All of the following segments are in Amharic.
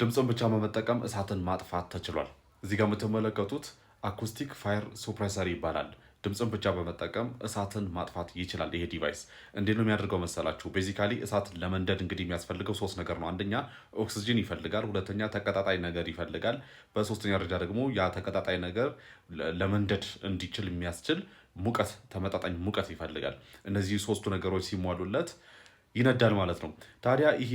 ድምጽን ብቻ በመጠቀም እሳትን ማጥፋት ተችሏል። እዚህ ጋር የምትመለከቱት አኩስቲክ ፋየር ሱፕሬሰር ይባላል። ድምጽን ብቻ በመጠቀም እሳትን ማጥፋት ይችላል። ይሄ ዲቫይስ እንዴት ነው የሚያደርገው መሰላችሁ? ቤዚካሊ እሳት ለመንደድ እንግዲህ የሚያስፈልገው ሶስት ነገር ነው። አንደኛ ኦክሲጅን ይፈልጋል፣ ሁለተኛ ተቀጣጣይ ነገር ይፈልጋል፣ በሶስተኛ ደረጃ ደግሞ ያ ተቀጣጣይ ነገር ለመንደድ እንዲችል የሚያስችል ሙቀት፣ ተመጣጣኝ ሙቀት ይፈልጋል። እነዚህ ሶስቱ ነገሮች ሲሟሉለት ይነዳል ማለት ነው። ታዲያ ይሄ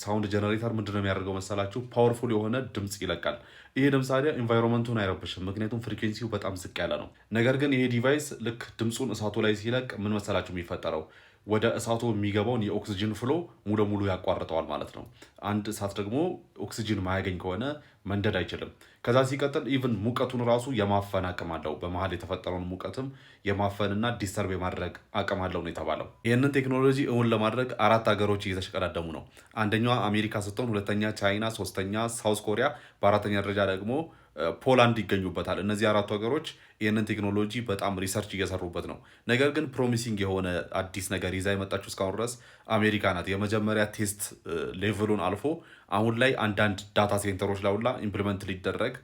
ሳውንድ ጀነሬተር ምንድነው የሚያደርገው መሰላችሁ? ፓወርፉል የሆነ ድምጽ ይለቃል። ይሄ ድምጽ ታዲያ ኢንቫይሮንመንቱን አይረብሽም፣ ምክንያቱም ፍሪኩዌንሲው በጣም ዝቅ ያለ ነው። ነገር ግን ይሄ ዲቫይስ ልክ ድምፁን እሳቱ ላይ ሲለቅ ምን መሰላችሁ የሚፈጠረው? ወደ እሳቱ የሚገባውን የኦክሲጅን ፍሎ ሙሉ ለሙሉ ያቋርጠዋል ማለት ነው። አንድ እሳት ደግሞ ኦክሲጅን ማያገኝ ከሆነ መንደድ አይችልም። ከዛ ሲቀጥል ኢቭን ሙቀቱን ራሱ የማፈን አቅም አለው። በመሀል የተፈጠረውን ሙቀትም የማፈንና ዲስተርብ የማድረግ አቅም አለው ነው የተባለው። ይህንን ቴክኖሎጂ እውን ለማድረግ አራት ሀገሮች እየተሽቀዳደሙ ነው። አንደኛዋ አሜሪካ ስትሆን፣ ሁለተኛ ቻይና፣ ሶስተኛ ሳውዝ ኮሪያ፣ በአራተኛ ደረጃ ደግሞ ፖላንድ ይገኙበታል። እነዚህ አራቱ ሀገሮች ይህንን ቴክኖሎጂ በጣም ሪሰርች እየሰሩበት ነው። ነገር ግን ፕሮሚሲንግ የሆነ አዲስ ነገር ይዛ የመጣችው እስካሁን ድረስ አሜሪካ ናት። የመጀመሪያ ቴስት ሌቭሉን አልፎ አሁን ላይ አንዳንድ ዳታ ሴንተሮች ላውላ ኢምፕሊመንት ሊደረግ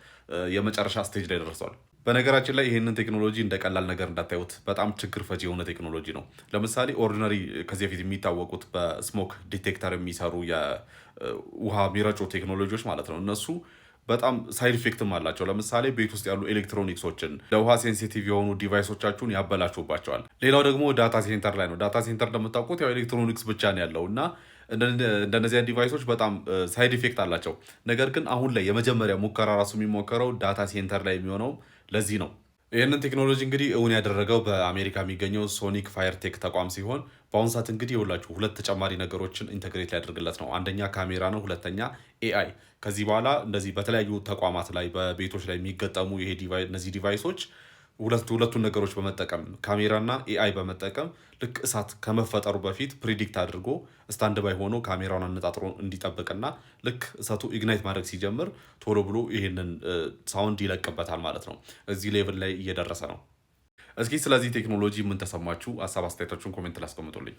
የመጨረሻ ስቴጅ ላይ ደርሷል። በነገራችን ላይ ይህንን ቴክኖሎጂ እንደ ቀላል ነገር እንዳታዩት፣ በጣም ችግር ፈቺ የሆነ ቴክኖሎጂ ነው። ለምሳሌ ኦርዲነሪ ከዚህ በፊት የሚታወቁት በስሞክ ዲቴክተር የሚሰሩ የውሃ የሚረጩ ቴክኖሎጂዎች ማለት ነው። እነሱ በጣም ሳይድ ኢፌክትም አላቸው። ለምሳሌ ቤት ውስጥ ያሉ ኤሌክትሮኒክሶችን ለውሃ ሴንሲቲቭ የሆኑ ዲቫይሶቻችሁን ያበላሹባቸዋል። ሌላው ደግሞ ዳታ ሴንተር ላይ ነው። ዳታ ሴንተር እንደምታውቁት ያው ኤሌክትሮኒክስ ብቻ ነው ያለው እና እንደነዚያ ዲቫይሶች በጣም ሳይድ ኢፌክት አላቸው። ነገር ግን አሁን ላይ የመጀመሪያ ሙከራ ራሱ የሚሞከረው ዳታ ሴንተር ላይ የሚሆነው ለዚህ ነው። ይህንን ቴክኖሎጂ እንግዲህ እውን ያደረገው በአሜሪካ የሚገኘው ሶኒክ ፋየር ቴክ ተቋም ሲሆን በአሁኑ ሰዓት እንግዲህ የሁላችሁ ሁለት ተጨማሪ ነገሮችን ኢንተግሬት ሊያደርግለት ነው። አንደኛ ካሜራ ነው፣ ሁለተኛ ኤአይ። ከዚህ በኋላ እንደዚህ በተለያዩ ተቋማት ላይ በቤቶች ላይ የሚገጠሙ እነዚህ ዲቫይሶች ሁለቱን ነገሮች በመጠቀም ካሜራና ኤአይ በመጠቀም ልክ እሳት ከመፈጠሩ በፊት ፕሪዲክት አድርጎ ስታንድ ባይ ሆኖ ካሜራውን አነጣጥሮ እንዲጠብቅና ልክ እሳቱ ኢግናይት ማድረግ ሲጀምር ቶሎ ብሎ ይህንን ሳውንድ ይለቅበታል ማለት ነው። እዚህ ሌቭል ላይ እየደረሰ ነው። እስኪ ስለዚህ ቴክኖሎጂ ምን ተሰማችሁ? ሀሳብ አስተያየታችሁን ኮሜንት ላይ አስቀምጡልኝ።